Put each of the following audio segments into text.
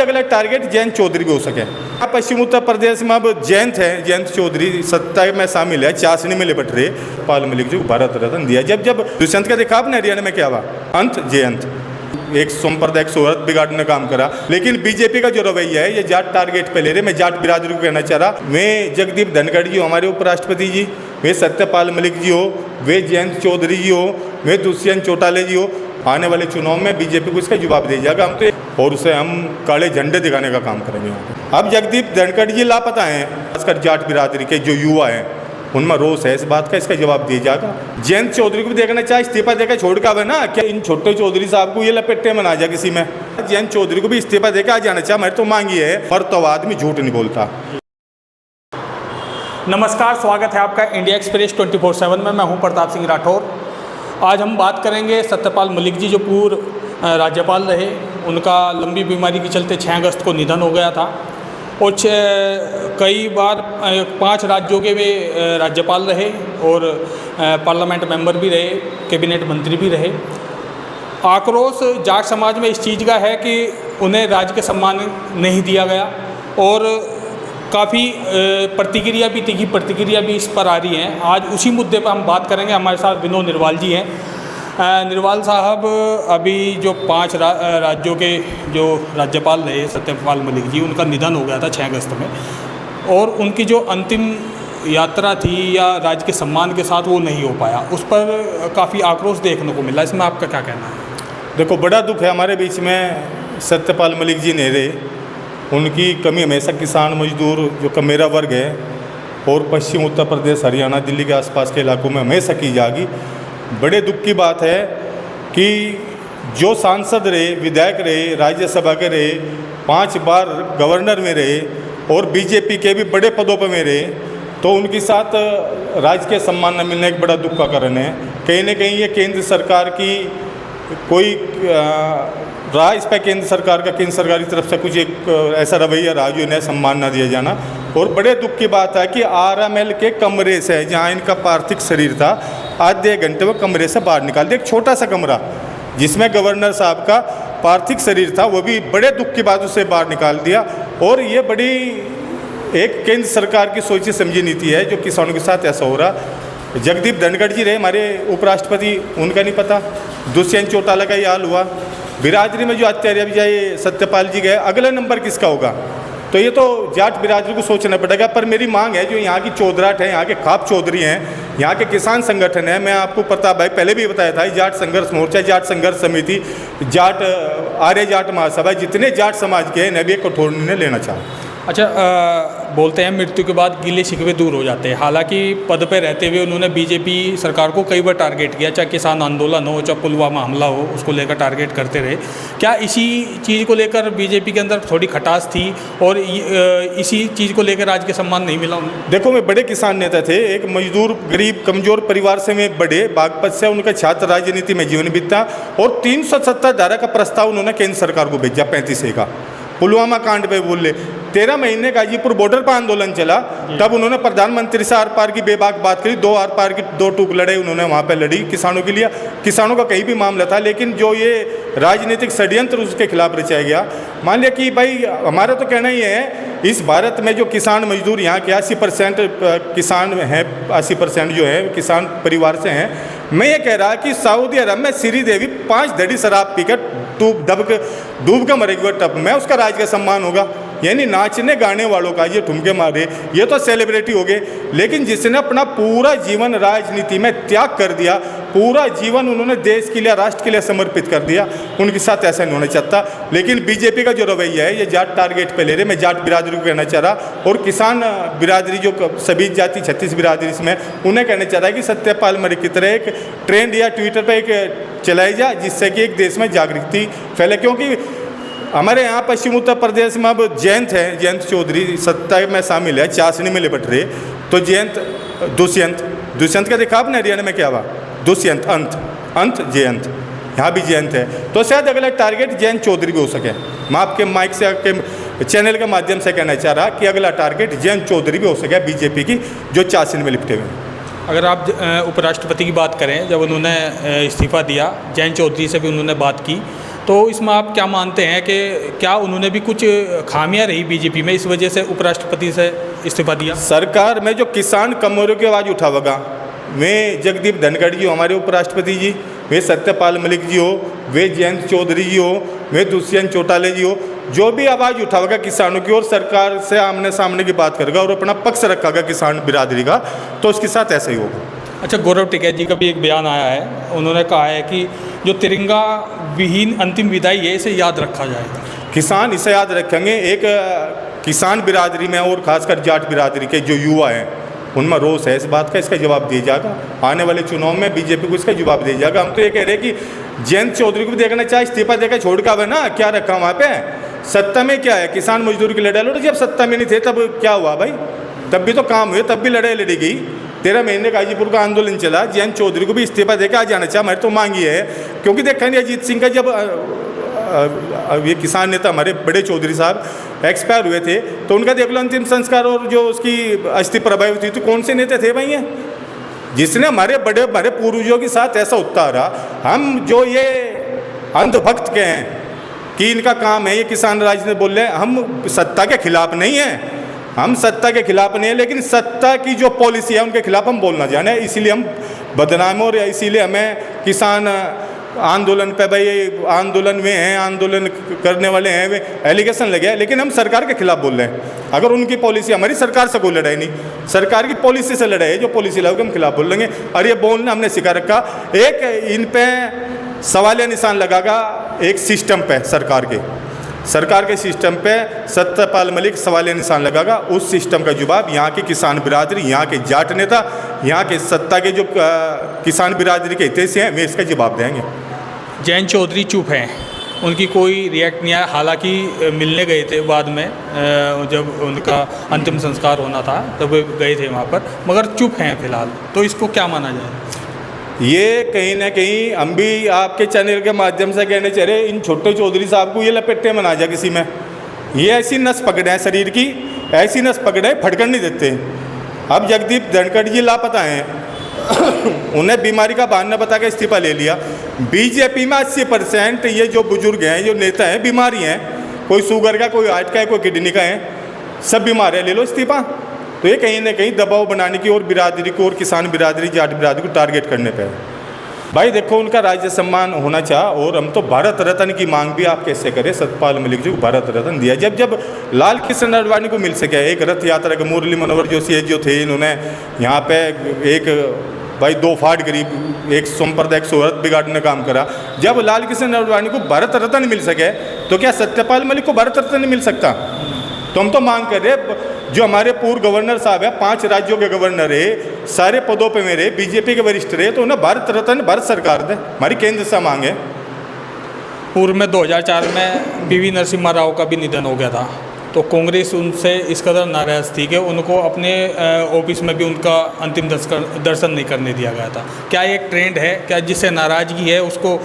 शायद अगला टारगेट जयंत चौधरी भी हो सके। पश्चिम उत्तर प्रदेश में अब जयंत है, जयंत चौधरी सत्ता में शामिल है, चाशनी में लिपट रहे। पाल मलिक जी को भारत रत्न दिया। जब दुष्यंत का देखा आपने हरियाणा में क्या हुआ, अंत जयंत एक सांप्रदायिक शोहरत बिगाड़ने का काम करा। लेकिन बीजेपी का जो रवैया है ये जाट टारगेट पे ले रहे। मैं जाट बिरादरी को कहना चाह रहा, मैं जगदीप धनखड़ जी हो हमारे उपराष्ट्रपति जी, वे सत्यपाल मलिक जी हो, वे जयंत चौधरी जी हो, वे दुष्यंत चौटाले जी हो, आने वाले चुनाव में बीजेपी को इसका जवाब दे जाएगा हम तो, और उसे हम काले झंडे दिखाने का काम करेंगे। अब जगदीप धनखड़ जी लापता हैं, खासकर जाट बिरादरी के जो युवा हैं उनमें रोष है इस बात का, इसका जवाब दिया जाएगा। जयंत चौधरी को भी देखना चाहिए, इस्तीफा देकर छोड़ का है ना, क्या इन छोटे चौधरी साहब को ये लपेटे में ना जाए किसी में। जयंत चौधरी को भी इस्तीफा देकर आ जाना चाहिए। हमारी तो मांगी है, पर तो आदमी झूठ नहीं बोलता। नमस्कार, स्वागत है आपका इंडिया एक्सप्रेस 24/7 में। मैं हूं प्रताप सिंह राठौर। आज हम बात करेंगे सत्यपाल मलिक जी जो पूर्व राज्यपाल रहे। उनका लंबी बीमारी के चलते 6 अगस्त को निधन हो गया था और कई बार 5 राज्यों के वे राज्यपाल रहे और पार्लियामेंट मेंबर भी रहे, कैबिनेट मंत्री भी रहे। आक्रोश जाट समाज में इस चीज़ का है कि उन्हें राज्य का सम्मान नहीं दिया गया और काफ़ी प्रतिक्रिया भी, तीखी प्रतिक्रिया भी इस पर आ रही हैं। आज उसी मुद्दे पर हम बात करेंगे। हमारे साथ विनोद निर्वाल जी हैं। निर्वाल साहब, अभी जो 5 राज्यों के जो राज्यपाल रहे सत्यपाल मलिक जी, उनका निधन हो गया था 6 अगस्त में, और उनकी जो अंतिम यात्रा थी या राज्य के सम्मान के साथ वो नहीं हो पाया, उस पर काफ़ी आक्रोश देखने को मिला। इसमें आपका क्या कहना है? देखो, बड़ा दुख है हमारे बीच में सत्यपाल मलिक जी नहीं रहे। उनकी कमी हमेशा किसान मजदूर जो कमेरा वर्ग है और पश्चिम उत्तर प्रदेश, हरियाणा, दिल्ली के आसपास के इलाकों में हमेशा की जाएगी। बड़े दुख की बात है कि जो सांसद रहे, विधायक रहे, राज्यसभा के रहे, 5 बार गवर्नर में रहे और बीजेपी के भी बड़े पदों पर में रहे, तो उनके साथ राज्य के सम्मान न मिलना एक बड़ा दुख का कारण है। कहीं न कहीं ये केंद्र सरकार की कोई रहा, इस पर केंद्र सरकार का, केंद्र सरकार की तरफ से कुछ एक ऐसा रवैया रहा जो इन्हें सम्मान ना दिया जाना। और बड़े दुख की बात है कि RML के कमरे से, जहाँ इनका पार्थिव शरीर था, आधे घंटे में कमरे से बाहर निकाल दिया। एक छोटा सा कमरा जिसमें गवर्नर साहब का पार्थिव शरीर था, वो भी बड़े दुख की बात उसे बाहर निकाल दिया। और ये बड़ी एक केंद्र सरकार की सोची समझी नीति है जो किसानों के साथ ऐसा हो रहा। जगदीप धनखड़ जी रहे हमारे उपराष्ट्रपति, उनका नहीं पता। दुष्यंत चौटाला का ये हाल हुआ। बिरादरी में जो अत्याचार अभी जाए सत्यपाल जी गए, अगला नंबर किसका होगा? तो ये तो जाट बिरादरी को सोचना पड़ेगा। पर मेरी मांग है, जो यहाँ की चौधराट है, यहाँ के खाप चौधरी हैं, यहाँ के किसान संगठन है, मैं आपको प्रताप भाई पहले भी बताया था, जाट संघर्ष मोर्चा, जाट संघर्ष समिति, जाट आर्य जाट महासभा, जितने जाट समाज के हैं, इन्हें भी एक कठोर निर्णय लेना चाहूँ। अच्छा, बोलते हैं मृत्यु के बाद गिले शिकवे दूर हो जाते हैं। हालांकि पद पे रहते हुए उन्होंने बीजेपी सरकार को कई बार टारगेट किया, चाहे किसान आंदोलन हो, चाहे पुलवामा हमला हो, उसको लेकर टारगेट करते रहे। क्या इसी चीज़ को लेकर बीजेपी के अंदर थोड़ी खटास थी और इसी चीज़ को लेकर आज के सम्मान नहीं मिला उन्हें? देखो, मैं बड़े किसान नेता थे, एक मजदूर गरीब कमजोर परिवार से मैं बड़े, बागपत से उनका छात्र राजनीति में जीवन बीता और 370 धारा का प्रस्ताव उन्होंने केंद्र सरकार को भेजा 35A का। पुलवामा कांड पे बोले 13 महीने गाजीपुर बॉर्डर पर आंदोलन चला, तब उन्होंने प्रधानमंत्री से आर पार की बेबाक बात करी। 2 आर पार की 2 टूक लड़ाई उन्होंने वहाँ पे लड़ी किसानों के लिए। किसानों का कहीं भी मामला था, लेकिन जो ये राजनीतिक षड्यंत्र उसके खिलाफ रचाया गया। मान लिया कि भाई हमारा तो कहना ही है, इस भारत में जो किसान मजदूर यहाँ के 80% किसान हैं, 80% जो है किसान परिवार से हैं। मैं ये कह रहा कि सऊदी अरब में श्रीदेवी 5 धड़ी शराब पीकर डूब कर मरेगी टप में, उसका राज्य का सम्मान होगा? यानी नाचने गाने वालों का ये ठुमके मारे, ये तो सेलिब्रिटी हो गए। लेकिन जिसने अपना पूरा जीवन राजनीति में त्याग कर दिया, पूरा जीवन उन्होंने देश के लिए, राष्ट्र के लिए समर्पित कर दिया, उनके साथ ऐसा नहीं होना चाहता। लेकिन बीजेपी का जो रवैया है, ये जाट टारगेट पे ले रहे। मैं जाट बिरादरी को कहना चाह रहा और किसान बिरादरी जो सभी जाति 36 बिरादरी इसमें, उन्हें कहना चाह रहा है कि सत्यपाल मलिक की तरह एक ट्रेंड या ट्विटर पर एक चलाई जाए, जिससे कि एक देश में जागृति फैले। क्योंकि हमारे यहाँ पश्चिम उत्तर प्रदेश में अब जयंत है, जयंत चौधरी सत्ता में शामिल है, चाशनी में लिपट रहे। तो दुष्यंत का देखा आपने हरियाणा में क्या हुआ? दुष्यंत, अंत जयंत, यहाँ भी जयंत है। तो शायद अगला टारगेट जयंत चौधरी भी हो सके। मैं आपके माइक से, आपके चैनल के माध्यम से कहना चाह रहा कि अगला टारगेट जयंत चौधरी भी हो सके, बीजेपी की जो चाशनी में लिपटे हुए। अगर आप उपराष्ट्रपति की बात करें, जब उन्होंने इस्तीफ़ा दिया, जयंत चौधरी से भी उन्होंने बात की, तो इसमें आप क्या मानते हैं कि क्या उन्होंने भी कुछ खामियां रही बीजेपी में, इस वजह से उपराष्ट्रपति से इस्तीफा दिया? सरकार में जो किसान कमजोरियों की आवाज़ उठावेगा, वे जगदीप धनखड़ जी हो हमारे उपराष्ट्रपति जी, वे सत्यपाल मलिक जी हो, वे जयंत चौधरी जी हो, वे दुष्यंत चौटाले जी हो, जो भी आवाज़ उठावेगा किसानों की और सरकार से आमने सामने की बात करेगा और अपना पक्ष रखेगा किसान बिरादरी का, तो उसके साथ ऐसा ही होगा। अच्छा, गौरव टिकैत जी का भी एक बयान आया है, उन्होंने कहा है कि जो तिरंगा विहीन अंतिम विदाई है इसे याद रखा जाएगा। किसान इसे याद रखेंगे। एक किसान बिरादरी में और खासकर जाट बिरादरी के जो युवा हैं उनमें रोष है इस बात का, इसका जवाब दिया जाएगा आने वाले चुनाव में, बीजेपी को इसका जवाब दिया जाएगा। हम तो ये कह रहे हैं कि जयंत चौधरी को भी देखना चाहिए, इस्तीफा देकर छोड़ का ना, क्या रखा वहाँ पे? सत्ता में क्या है? किसान मजदूर की लड़ाई लड़ो। जब सत्ता में नहीं थे तब क्या हुआ भाई? तब भी तो काम हुए, तब भी लड़ाई लड़ी गई। 13 महीने गाजीपुर का आंदोलन चला, जयंत चौधरी को भी इस्तीफा देकर आ जाना चाहिए। हमारी तो मांग ये है, क्योंकि देखा नहीं अजीत सिंह का जब ये किसान नेता हमारे बड़े चौधरी साहब एक्सपायर हुए थे तो उनका देख लो अंतिम संस्कार और जो उसकी अस्थि प्रभावित हुई, तो कौन से नेता थे भाई ये जिसने हमारे पूर्वजों के साथ ऐसा होता रहा? हम जो ये अंधभक्त के हैं कि इनका काम है ये किसान राज ने बोल रहे हैं, हम सत्ता के खिलाफ नहीं हैं, हम सत्ता के खिलाफ नहीं है, लेकिन सत्ता की जो पॉलिसी है उनके खिलाफ हम बोलना जाने, इसीलिए हम बदनाम और इसीलिए हमें किसान आंदोलन पे भाई आंदोलन में हैं, आंदोलन करने वाले हैं, वे एलिगेशन लगे हैं, लेकिन हम सरकार के खिलाफ बोल रहे हैं। अगर उनकी पॉलिसी, हमारी सरकार से कोई लड़ाई नहीं, सरकार की पॉलिसी से लड़ाई है, जो पॉलिसी लाओगे हम खिलाफ बोल लेंगे। और ये बोलना हमने सिखा रखा। एक इन पे सवालिया निशान लगागा एक सिस्टम पे, सरकार के सिस्टम पे सत्यपाल मलिक सवालिया निशान लगागा, उस सिस्टम का जवाब यहाँ की किसान बिरादरी, यहाँ के जाट नेता, यहाँ के सत्ता के जो किसान बिरादरी के हितैषी हैं वे इसका जवाब देंगे। जयंत चौधरी चुप हैं, उनकी कोई रिएक्ट नहीं आया, हालांकि मिलने गए थे बाद में जब उनका अंतिम संस्कार होना था तब वे गए थे वहाँ पर, मगर चुप हैं फिलहाल, तो इसको क्या माना जाए? ये कहीं ना कहीं हम भी आपके चैनल के माध्यम से कहने चाह रहे, इन छोटे चौधरी साहब को ये लपेटे में ना जाए किसी में, ये ऐसी नस पकड़े हैं शरीर की, ऐसी नस पकड़े फटकन नहीं देते। अब जगदीप धनखड़ जी लापता हैं उन्हें बीमारी का बहाना बता के इस्तीफा ले लिया। बीजेपी में 80% ये जो बुजुर्ग हैं, जो नेता हैं, बीमारी हैं, कोई शुगर का, कोई हार्ट का है, कोई किडनी का है, सब बीमार है, ले लो इस्तीफा। तो ये कहीं ना कहीं दबाव बनाने की और बिरादरी को और किसान बिरादरी, जाट बिरादरी को टारगेट करने पे है। भाई देखो, उनका राज्य सम्मान होना चाह, और हम तो भारत रत्न की मांग भी आप कैसे करें? सत्यपाल मलिक जी को भारत रत्न दिया। जब लाल कृष्ण आडवाणी को मिल सके, एक रथ यात्रा के मुरली मनोहर जोशी जो थे, इन्होंने यहाँ पे एक भाई 2 फाड़ गरीब एक सांप्रदायिक शोहरत बिगाड़ने का काम करा। जब लाल कृष्ण आडवाणी को भारत रत्न मिल सके तो क्या सत्यपाल मलिक को भारत रत्न नहीं मिल सकता? तो हम तो मांग कर रहे, जो हमारे पूर्व गवर्नर साहब है, 5 राज्यों के गवर्नर है, सारे पदों पे मेरे बीजेपी के वरिष्ठ रहे, तो उन्हें भारत रत्न भारत सरकार दे, हमारी केंद्र से मांग है। पूर्व में 2004 में पीवी नरसिम्हा राव का भी निधन हो गया था, तो कांग्रेस उनसे इस कदर नाराज़ थी कि उनको अपने ऑफिस में भी उनका अंतिम दर्शन नहीं करने दिया गया था। क्या एक ट्रेंड है क्या जिससे नाराज़गी है उसको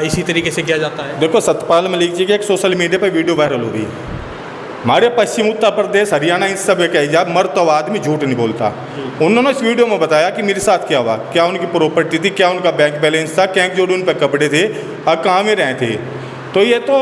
इसी तरीके से किया जाता है? देखो, सत्यपाल मलिक जी की एक सोशल मीडिया पर वीडियो वायरल हो रही है। हमारे पश्चिम उत्तर प्रदेश, हरियाणा, इन सब एक एजाब मर्द तो आदमी झूठ नहीं बोलता। उन्होंने इस वीडियो में बताया कि मेरे साथ क्या हुआ, क्या उनकी प्रॉपर्टी थी, क्या उनका बैंक बैलेंस था, क्या जोड़ उन पर कपड़े थे और कहाँ में रहे थे। तो ये तो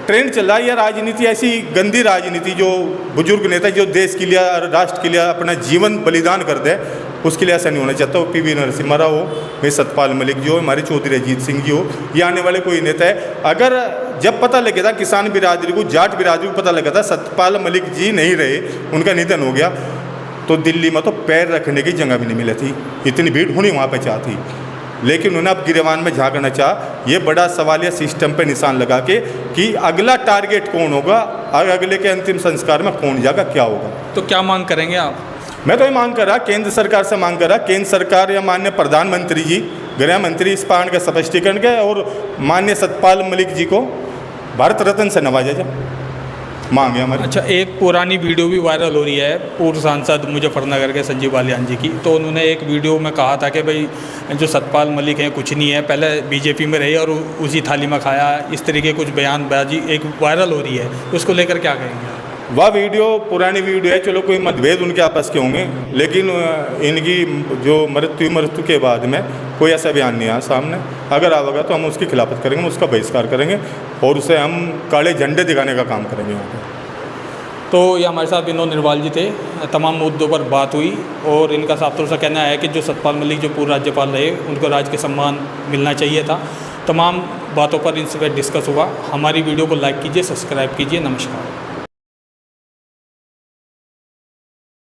ट्रेंड चल रहा है, यह राजनीति, ऐसी गंदी राजनीति जो बुजुर्ग नेता जो देश के लिए, राष्ट्र के लिए अपना जीवन बलिदान कर दे, उसके लिए ऐसा नहीं होना चाहता। वो पीवी नरसिम्हा राव हो, वे सत्यपाल मलिक जी हो, हमारे चौधरी अजीत सिंह जी हो, ये आने वाले कोई नेता है। अगर जब पता लगे था किसान बिरादरी को, जाट बिरादरी को पता लगा था सत्यपाल मलिक जी नहीं रहे, उनका निधन हो गया, तो दिल्ली में तो पैर रखने की जगह भी नहीं मिली थी, इतनी भीड़ होनी वहाँ पर चाहती। लेकिन उन्हें अब गिरेवान में झांकना चाह, ये बड़ा सवालिया सिस्टम पे निशान लगा के कि अगला टारगेट कौन होगा और अगले के अंतिम संस्कार में कौन जाएगा, क्या होगा। तो क्या मांग करेंगे आप? मैं तो ये मांग कर रहा, केंद्र सरकार से मांग कर रहा, केंद्र सरकार या माननीय प्रधानमंत्री जी, गृह मंत्री इस पान का स्पष्टीकरण के और माननीय सत्यपाल मलिक जी को भारत रत्न से नवाजा जाए, मांग है हमारी। अच्छा, एक पुरानी वीडियो भी वायरल हो रही है पूर्व सांसद मुजफ्फरनगर के संजीव बालियान जी की, तो उन्होंने एक वीडियो में कहा था कि भाई जो सत्यपाल मलिक हैं कुछ नहीं है, पहले बीजेपी में रहे और उसी थाली में खाया, इस तरीके कुछ बयानबाजी एक वायरल हो रही है, उसको लेकर क्या कहेंगे? वह वीडियो पुरानी वीडियो है, चलो कोई मतभेद उनके आपस के होंगे, लेकिन इनकी जो मृत्यु के बाद में कोई ऐसा बयान नहीं आया सामने। अगर आवेगा तो हम उसकी खिलाफत करेंगे, हम उसका बहिष्कार करेंगे और उसे हम काले झंडे दिखाने का काम करेंगे यहाँ पर। तो ये हमारे साथ विनोद निर्वाल जी थे। तमाम मुद्दों पर बात हुई और इनका साफ तौर से कहना है कि जो सत्यपाल मलिक जो पूर्व राज्यपाल रहे उनको राज्य के सम्मान मिलना चाहिए था। तमाम बातों पर इनसे डिस्कस हुआ। हमारी वीडियो को लाइक कीजिए, सब्सक्राइब कीजिए। नमस्कार।